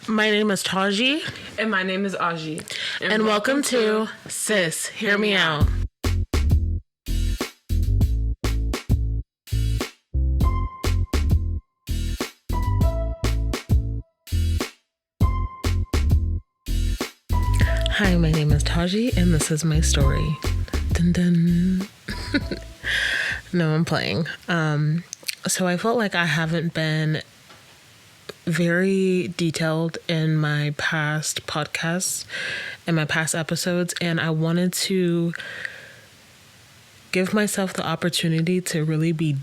My name is Taji. And my name is Aji. And welcome to Sis, Hear Me Out. Hi, my name is Taji, and this is my story. Dun dun. No, I'm playing. So I felt like I haven't been very detailed in my past podcasts and my past episodes, and I wanted to give myself the opportunity to really be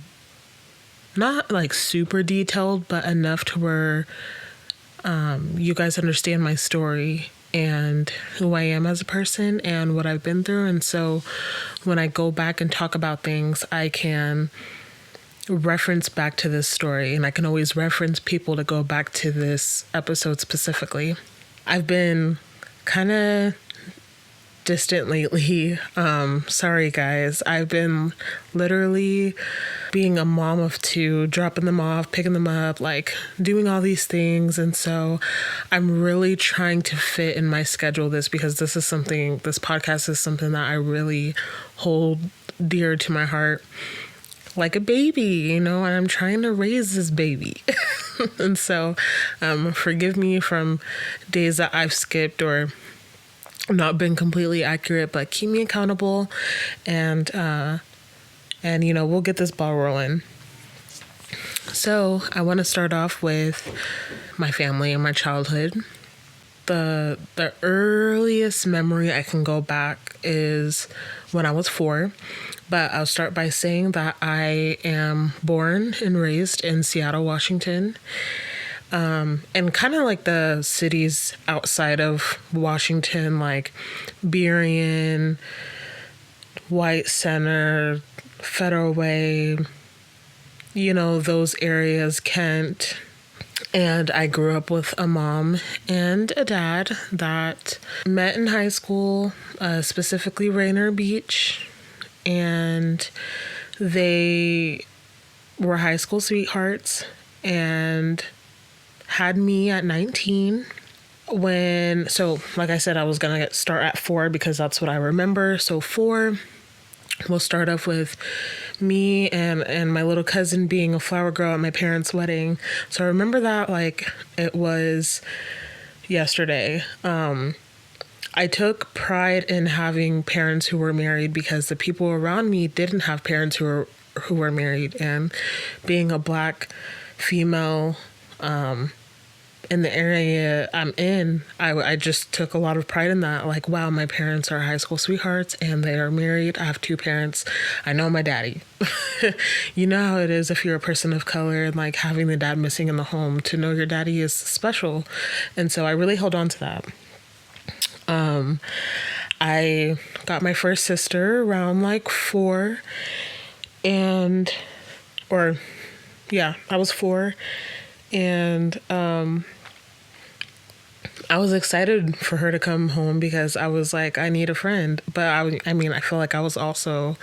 not like super detailed, but enough to where you guys understand my story and who I am as a person and what I've been through. And so when I go back and talk about things, I can reference back to this story, and I can always reference people to go back to this episode specifically. I've been kind of distant lately. Sorry guys. I've been literally being a mom of two, dropping them off, picking them up, like doing all these things. And so I'm really trying to fit in my schedule because this podcast is something that I really hold dear to my heart. Like a baby, and I'm trying to raise this baby. And so forgive me from days that I've skipped or not been completely accurate, but keep me accountable, and we'll get this ball rolling. So I want to start off with my family and my childhood. The earliest memory I can go back is when I was 4. But I'll start by saying that I am born and raised in Seattle, Washington. And kind of like the cities outside of Washington, like Burien, White Center, Federal Way, those areas, Kent. And I grew up with a mom and a dad that met in high school, specifically Rainier Beach. And they were high school sweethearts and had me at 19 so like I said, I was going to start at 4 because that's what I remember. So 4, we'll start off with me and my little cousin being a flower girl at my parents' wedding. So I remember that like it was yesterday. I took pride in having parents who were married because the people around me didn't have parents who were married, and being a Black female in the area I'm in, I just took a lot of pride in that. Like, wow, my parents are high school sweethearts and they are married. I have 2 parents. I know my daddy. You know how it is if you're a person of color and like having the dad missing in the home. To know your daddy is special. And so I really held on to that. I got my first sister around like 4 I was 4, and I was excited for her to come home because I was like, I need a friend. But I feel like I was also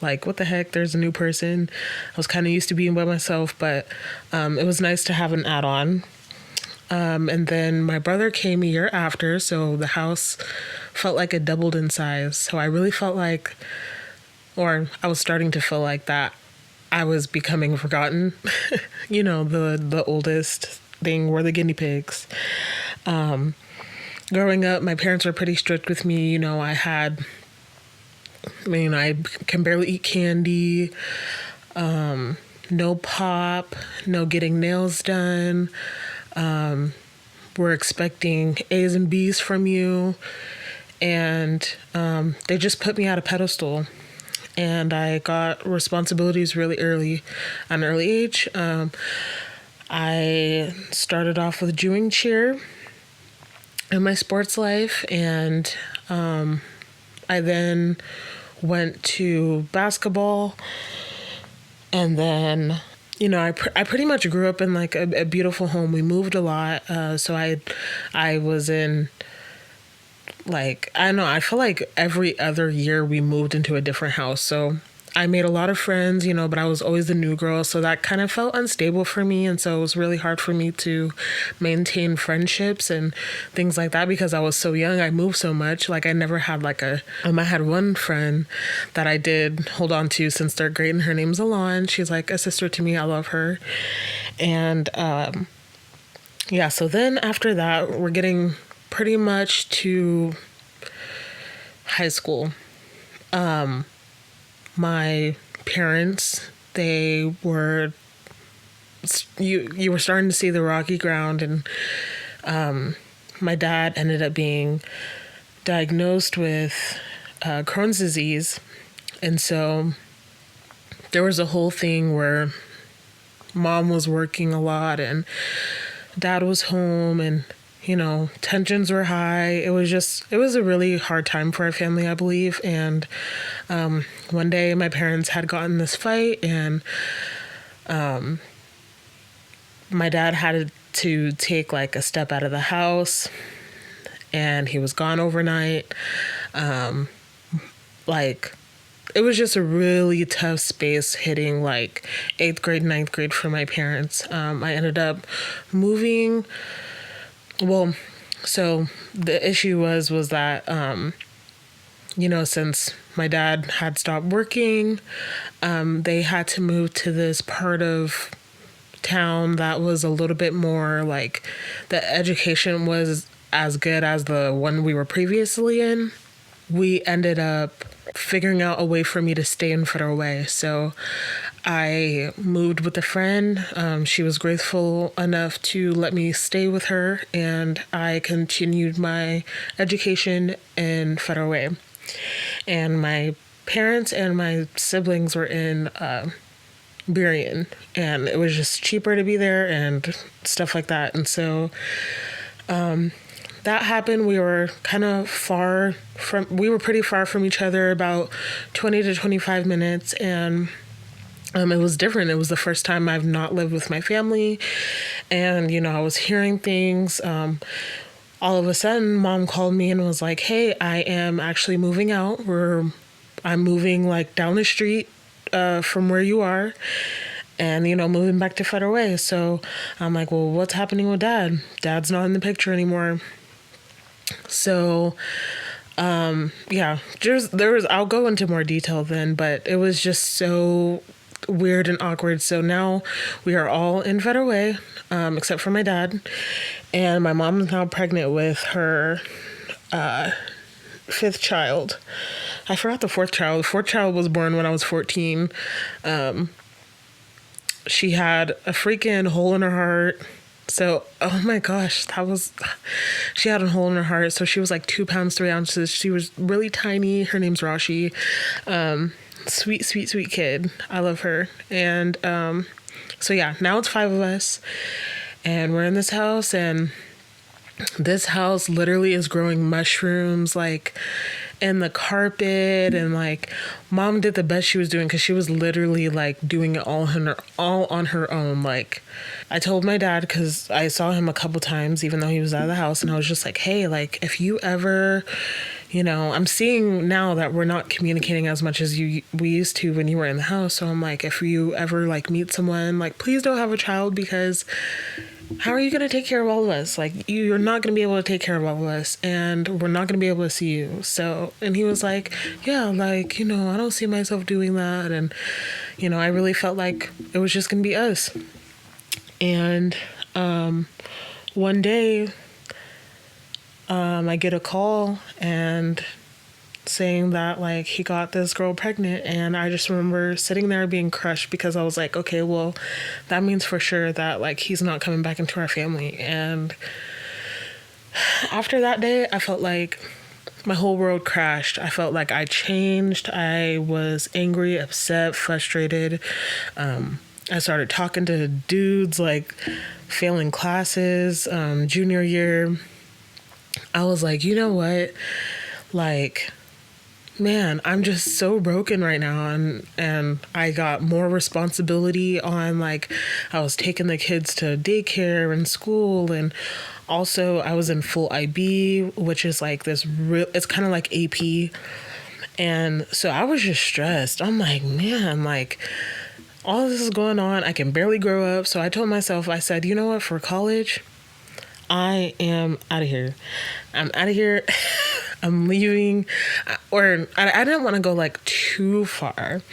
like, what the heck? There's a new person. I was kind of used to being by myself, but it was nice to have an add-on. And then my brother came a year after, so the house felt like it doubled in size. So I really felt like, or I was starting to feel like that I was becoming forgotten. The oldest thing were the guinea pigs. Growing up, my parents were pretty strict with me. I can barely eat candy, no pop, no getting nails done. We're expecting A's and B's from you. And they just put me at a pedestal. And I got responsibilities really early, at an early age. I started off with doing cheer in my sports life. And I then went to basketball. And then I pretty much grew up in like a beautiful home. We moved a lot. So I was in like, I don't know, I feel like every other year we moved into a different house. So I made a lot of friends, but I was always the new girl. So that kind of felt unstable for me. And so it was really hard for me to maintain friendships and things like that because I was so young. I moved so much. Like I never had I had one friend that I did hold on to since third grade, and her name's Alon. She's like a sister to me. I love her. And yeah, so then after that, we're getting pretty much to high school. My parents, they were, you were starting to see the rocky ground, and my dad ended up being diagnosed with Crohn's disease. And so there was a whole thing where mom was working a lot and dad was home, and tensions were high. It was a really hard time for our family, I believe. And one day my parents had gotten this fight, and my dad had to take like a step out of the house, and he was gone overnight. It was just a really tough space hitting like 8th grade, 9th grade for my parents. I ended up moving. Well, so the issue was that, since my dad had stopped working, they had to move to this part of town that was a little bit more like the education was as good as the one we were previously in. We ended up figuring out a way for me to stay in Federal Way. So I moved with a friend. She was grateful enough to let me stay with her, and I continued my education in Federal Way. And my parents and my siblings were in Burien, and it was just cheaper to be there and stuff like that. And so that happened. We were pretty far from each other, about 20 to 25 minutes. And it was different. It was the first time I've not lived with my family. And, I was hearing things. All of a sudden, mom called me and was like, hey, I am actually moving out. I'm moving like down the street from where you are, and, moving back to Federal Way. So I'm like, well, what's happening with dad? Dad's not in the picture anymore. So, I'll go into more detail then, but it was just so weird and awkward. So now we are all in Federal Way, except for my dad, and my mom is now pregnant with her 5th child. I forgot the 4th child. The 4th child was born when I was 14. She had a freaking hole in her heart. So, oh my gosh, she had a hole in her heart. So she was like 2 pounds, 3 ounces. She was really tiny. Her name's Rashi. Sweet, sweet, sweet kid. I love her. And, so yeah, now it's 5 of us, and we're in this house, and this house literally is growing mushrooms like in the carpet, and like mom did the best she was doing because she was literally like doing it all on her own. Like I told my dad, because I saw him a couple times even though he was out of the house, and I was just like, hey, like if you ever, I'm seeing now that we're not communicating as much as we used to when you were in the house. So I'm like, if you ever like meet someone, like please don't have a child, because how are you going to take care of all of us? Like, you're not going to be able to take care of all of us, and we're not going to be able to see you. So, and he was like, yeah, like, I don't see myself doing that. And, I really felt like it was just going to be us. And one day, I get a call and saying that like he got this girl pregnant, and I just remember sitting there being crushed because I was like, okay, well, that means for sure that like he's not coming back into our family. And after that day, I felt like my whole world crashed. I felt like I changed. I was angry, upset, frustrated. I started talking to dudes, like failing classes. Junior year, I was like, you know what, like, man, I'm just so broken right now. And I got more responsibility on, like, I was taking the kids to daycare and school, and also I was in full IB, which is like this it's kind of like AP. And so I was just stressed. I'm like, man, like all this is going on. I can barely grow up. So I told myself, I said, you know what, for college, I am out of here. I'm out of here. I'm leaving. Or I didn't want to go like too far,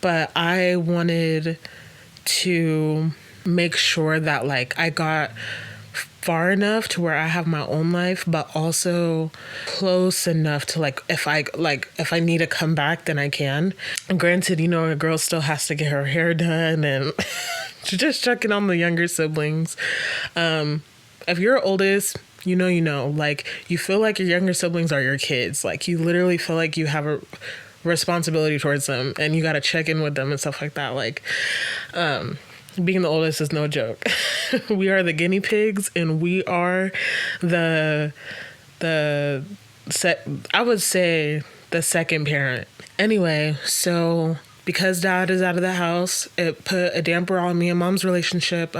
but I wanted to make sure that like I got far enough to where I have my own life, but also close enough to like if I need to come back, then I can. And granted, you know, a girl still has to get her hair done and just checking on the younger siblings. If you're oldest, you know, like you feel like your younger siblings are your kids. Like you literally feel like you have a responsibility towards them and you got to check in with them and stuff like that. Like, being the oldest is no joke. We are the guinea pigs and we are I would say the second parent. Anyway, so because dad is out of the house, it put a damper on me and mom's relationship.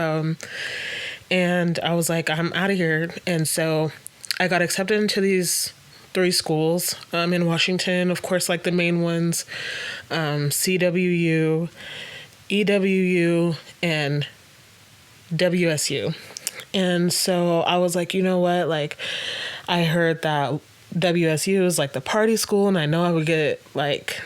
And I was like, I'm out of here. And so I got accepted into these 3 schools in Washington. Of course, like the main ones, CWU, EWU, and WSU. And so I was like, you know what? Like, I heard that WSU is like the party school, and I know I would get like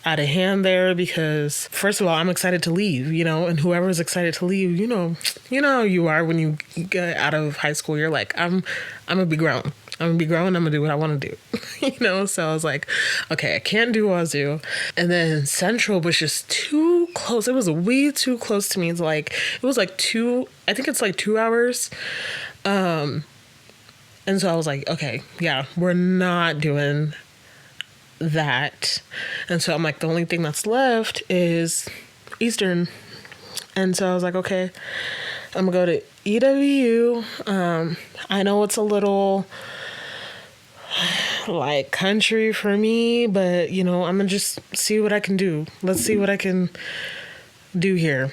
out of hand there because first of all, I'm excited to leave, you know, and whoever's excited to leave, you know how you are when you get out of high school. You're like, I'm gonna be grown. I'm gonna be grown. I'm gonna do what I want to do, you know? So I was like, okay, I can't do Wazoo. And then Central was just too close. It was way too close to me. It's like, it was like I think it's like 2 hours. And so I was like, okay, yeah, we're not doing that. And so I'm like, the only thing that's left is Eastern. And so I was like, okay, I'm gonna go to EWU. I know it's a little like country for me, but you know, I'm gonna just see what I can do. Let's see what I can do here.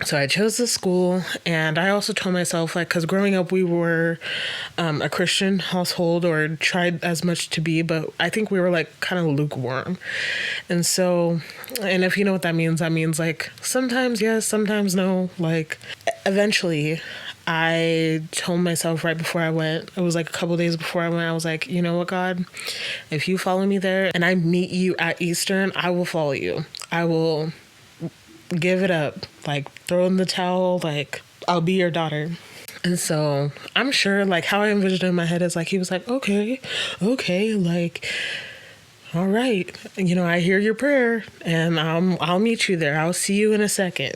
So I chose this school, and I also told myself, like, because growing up we were a Christian household, or tried as much to be, but I think we were like kind of lukewarm. And so, and if you know what that means like sometimes yes, sometimes no. Like eventually I told myself right before I went, it was like a couple days before I went, I was like, you know what, God, if you follow me there and I meet you at Eastern, I will follow you. I will give it up, like throw in the towel, like I'll be your daughter. And so I'm sure like how I envisioned it in my head is like, he was like, okay, like, all right, you know, I hear your prayer and I'll meet you there. I'll see you in a second.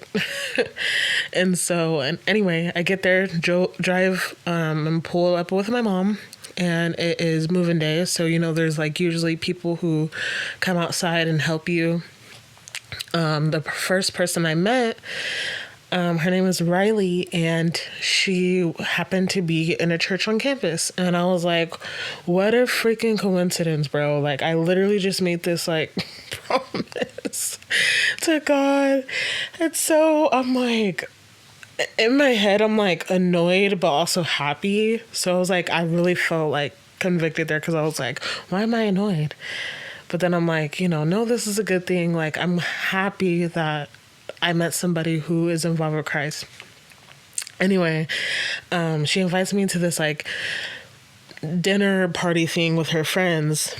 And so, and anyway, I get there, drive, and pull up with my mom. And it is moving day. So, you know, there's like usually people who come outside and help you. The first person I met, her name is Riley, and she happened to be in a church on campus. And I was like, what a freaking coincidence, bro. Like, I literally just made this, like, promise to God. And so I'm like, in my head, I'm like annoyed, but also happy. So I was like, I really felt like convicted there because I was like, why am I annoyed? But then I'm like, you know, no, this is a good thing. Like, I'm happy that I met somebody who is involved with Christ. Anyway, she invites me to this like dinner party thing with her friends.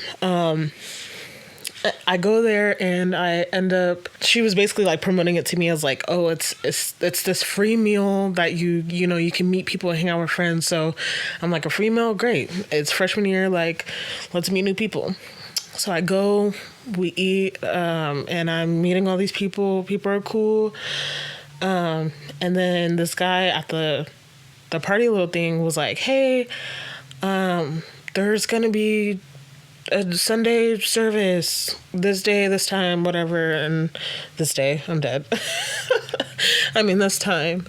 I go there and I end up, she was basically like promoting it to me as like, oh, it's this free meal that you know, you can meet people and hang out with friends. So I'm like, a free meal? Great. It's freshman year. Like, let's meet new people. So I go, we eat, and I'm meeting all these people. People are cool. And then this guy at the party little thing was like, hey, there's going to be a Sunday service this day, this time, whatever. And this day, I'm dead. I mean, this time.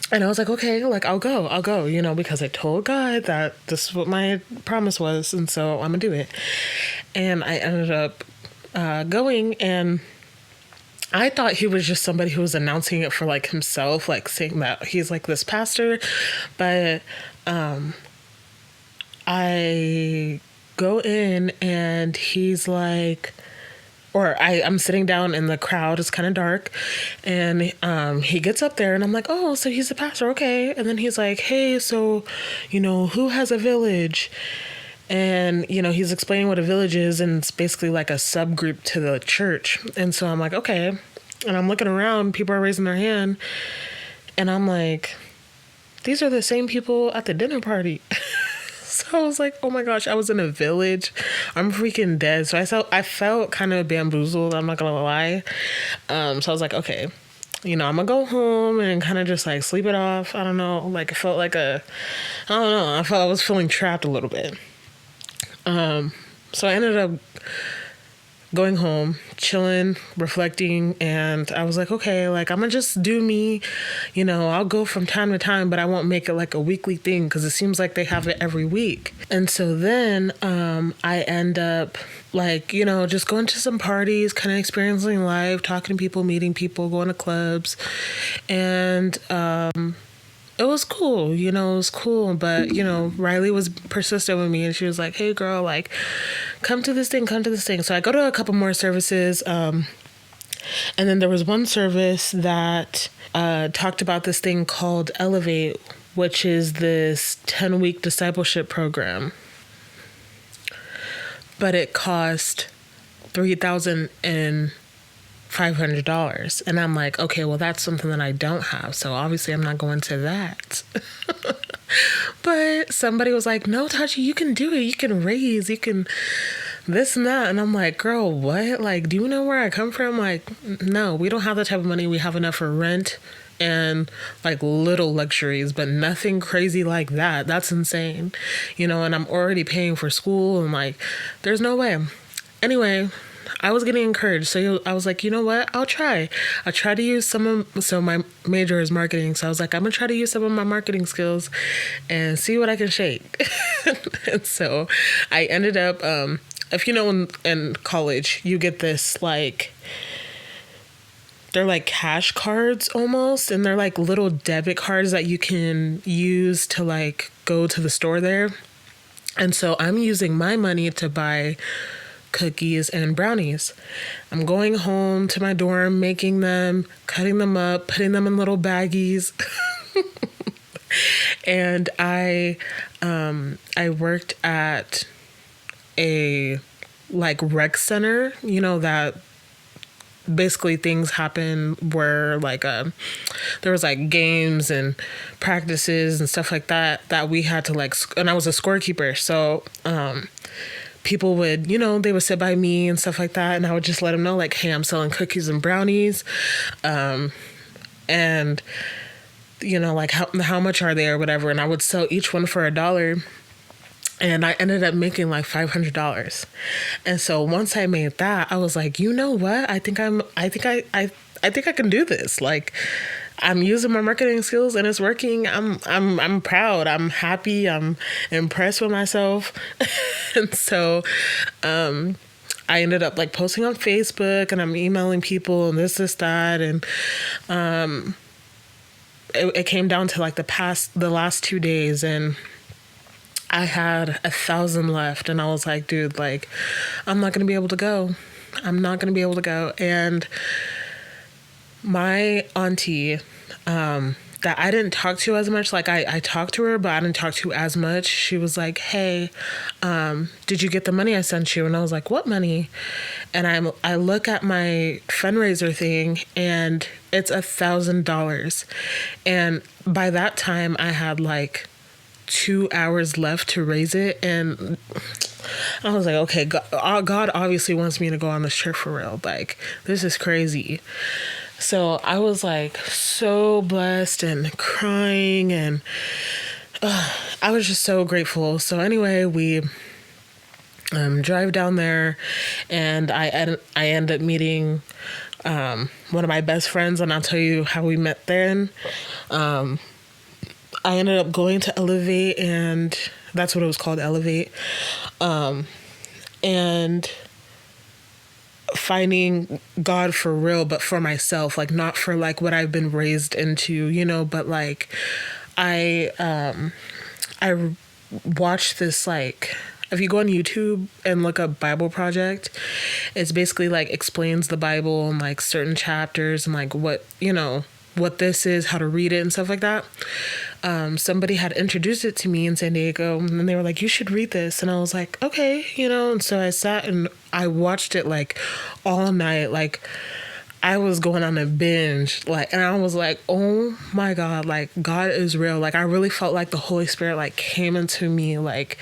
And I was like, okay, like, I'll go, you know, because I told God that this is what my promise was. And so I'm going to do it. And I ended up going, and I thought he was just somebody who was announcing it for like himself, like saying that he's like this pastor. But I go in and he's like, I'm sitting down in the crowd. It's kind of dark. And he gets up there and I'm like, oh, so he's the pastor. Okay. And then he's like, hey, so, who has a village? And, he's explaining what a village is. And it's basically like a subgroup to the church. And so I'm like, okay. And I'm looking around. People are raising their hand. And I'm like, these are the same people at the dinner party. So I was like, oh my gosh, I was in a village. I'm freaking dead. So I felt kind of bamboozled. I'm not going to lie. So I was like, okay, I'm going to go home and kind of just like sleep it off. I don't know. Like it felt like I don't know. I felt I was feeling trapped a little bit. So I ended up going home, chilling, reflecting, and I was like, okay, like I'm gonna just do me, I'll go from time to time, but I won't make it like a weekly thing because it seems like they have it every week. And so then I end up like, just going to some parties, kind of experiencing life, talking to people, meeting people, going to clubs, and it was cool, it was cool. But, Riley was persistent with me and she was like, hey girl, like come to this thing. So I go to a couple more services. And then there was one service that talked about this thing called Elevate, which is this 10-week discipleship program. But it cost $3,500. And I'm like, okay, well, that's something that I don't have. So obviously I'm not going to that. But somebody was like, no, Taji, you can do it. You can raise, you can this and that. And I'm like, girl, what? Like, do you know where I come from? Like, no, we don't have that type of money. We have enough for rent and like little luxuries, but nothing crazy like that. That's insane. And I'm already paying for school and like, there's no way. Anyway, I was getting encouraged. So I was like, you know what? I'll try to use so my major is marketing. So I was like, I'm going to try to use some of my marketing skills and see what I can shake. And so I ended up, if in college, you get this like, they're like cash cards almost. And they're like little debit cards that you can use to like go to the store there. And so I'm using my money to buy cookies and brownies. I'm going home to my dorm, making them, cutting them up, putting them in little baggies. And I worked at a like rec center, that basically things happen where like there was like games and practices and stuff like that we had to like, and I was a scorekeeper. So people would, they would sit by me and stuff like that. And I would just let them know like, hey, I'm selling cookies and brownies. And, like how much are they or whatever. And I would sell each one for $1. And I ended up making like $500. And so once I made that, I was like, you know what? I think I can do this. Like, I'm using my marketing skills and it's working. I'm proud. I'm happy. I'm impressed with myself. And so, I ended up like posting on Facebook and I'm emailing people and this, that. And, it came down to like the last 2 days and I had 1,000 left and I was like, dude, like, I'm not going to be able to go. And my auntie, that I didn't talk to as much, like I talked to her, but I didn't talk to as much. She was like, hey, did you get the money I sent you? And I was like, what money? And I look at my fundraiser thing and it's $1,000. And by that time I had like 2 hours left to raise it. And I was like, okay, God obviously wants me to go on this trip for real. Like, this is crazy. So I was like so blessed and crying and I was just so grateful. So anyway, we drive down there and I end up meeting one of my best friends, and I'll tell you how we met then. I ended up going to Elevate, and that's what it was called, Elevate. And finding God for real, but for myself, like not for like what I've been raised into, but like I watched this like if you go on YouTube and look up Bible Project, it's basically like explains the Bible and like certain chapters and like what, what this is, how to read it and stuff like that. Somebody had introduced it to me in San Diego, and they were like, you should read this. And I was like, okay, and so I sat and I watched it like all night. Like I was going on a binge, like, and I was like, oh my God, like God is real. Like I really felt like the Holy Spirit like came into me, like,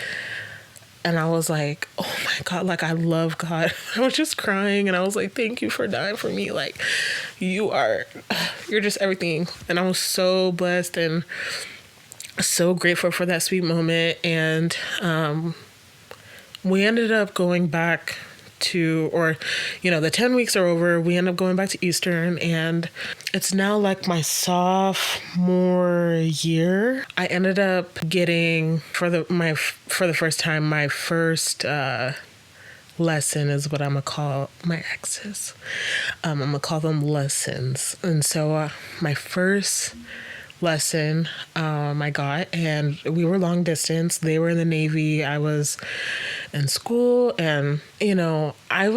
and I was like, oh my God, like I love God. I was just crying and I was like, thank you for dying for me. Like you're just everything. And I was so blessed and so grateful for that sweet moment. And we ended up going back the 10 weeks are over. We end up going back to Eastern, and it's now like my sophomore year. I ended up getting for the first time my first lesson is what I'm gonna call my exes. I'm gonna call them lessons. And so my first lesson I got, and we were long distance. They were in the Navy. I was in school, and I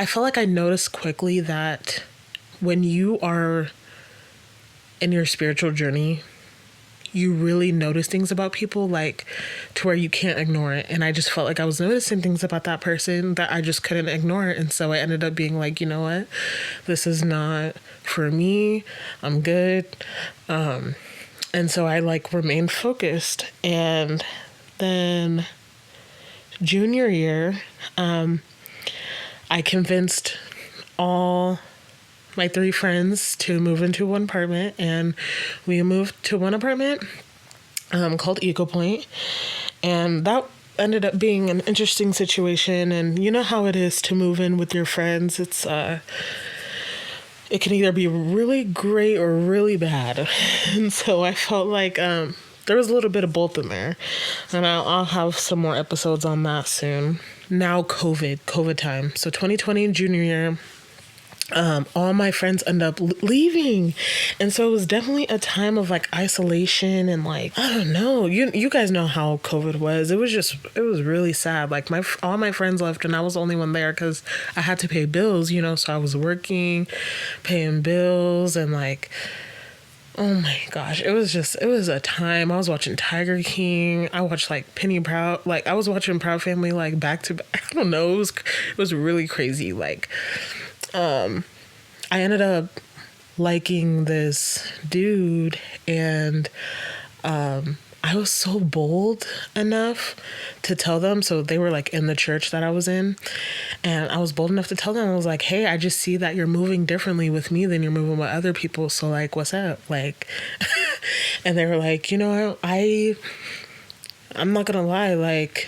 felt like I noticed quickly that when you are in your spiritual journey, you really notice things about people, like to where you can't ignore it. And I just felt like I was noticing things about that person that I just couldn't ignore it. And so I ended up being like, you know what, this is not for me. I'm good. And so I like remained focused. And then junior year, I convinced all my 3 friends to move into one apartment, and we moved to one apartment called Eco Point, and that ended up being an interesting situation. And you know how it is to move in with your friends. It's it can either be really great or really bad. And so I felt like there was a little bit of both in there, and I'll have some more episodes on that soon. Now COVID time, so 2020 junior year, all my friends end up leaving, and so it was definitely a time of like isolation and like, I don't know, you guys know how COVID was. It was really sad. Like all my friends left, and I was the only one there because I had to pay bills, so I was working, paying bills, and like, oh my gosh, it was a time. I was watching Tiger King. I watched like Penny Proud. Like I was watching Proud Family like back to back. I don't know. It was really crazy. Like, I ended up liking this dude, and I was so bold enough to tell them. So they were like in the church that I was in, and I was bold enough to tell them. I was like, hey, I just see that you're moving differently with me than you're moving with other people. So like, what's up? Like, and they were like, I'm not gonna lie, like,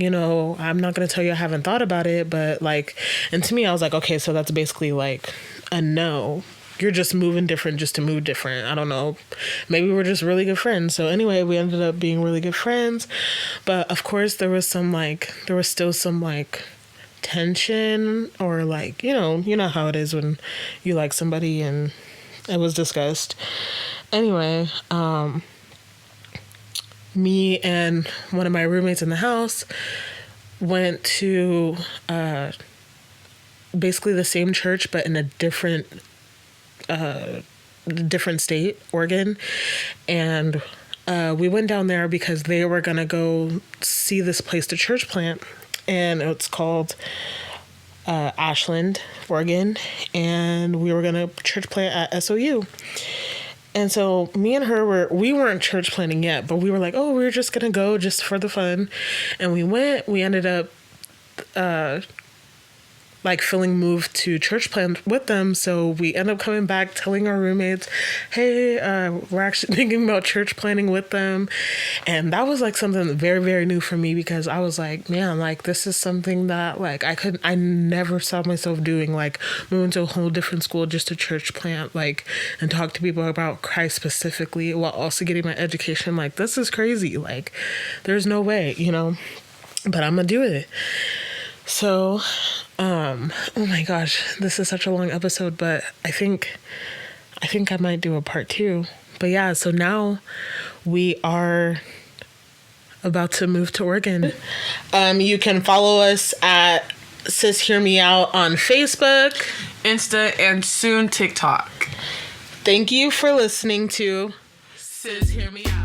I'm not going to tell you I haven't thought about it, but like, and to me, I was like, okay, so that's basically like a no. You're just moving different just to move different. I don't know. Maybe we're just really good friends. So anyway, we ended up being really good friends. But of course, there was still some like tension, or like, you know how it is when you like somebody and it was discussed. Anyway, me and one of my roommates in the house went to basically the same church, but in a different state, Oregon. And we went down there because they were going to go see this place to church plant. And it's called Ashland, Oregon. And we were going to church plant at SOU. And so me and her we weren't church planning yet, but we were like, oh, we're just going to go just for the fun. And we ended up like feeling moved to church plant with them. So we end up coming back telling our roommates, hey, we're actually thinking about church planning with them. And that was like something very, very new for me, because I was like, man, like this is something that like I never saw myself doing, like moving to a whole different school just to church plant, like, and talk to people about Christ specifically while also getting my education. Like, this is crazy. Like, there's no way, but I'm gonna do it. So, oh my gosh, this is such a long episode, but I think I might do a part 2. But yeah, so now we are about to move to Oregon. You can follow us at SisHearMeOut on Facebook, Insta, and soon TikTok. Thank you for listening to Sis Hear Me Out.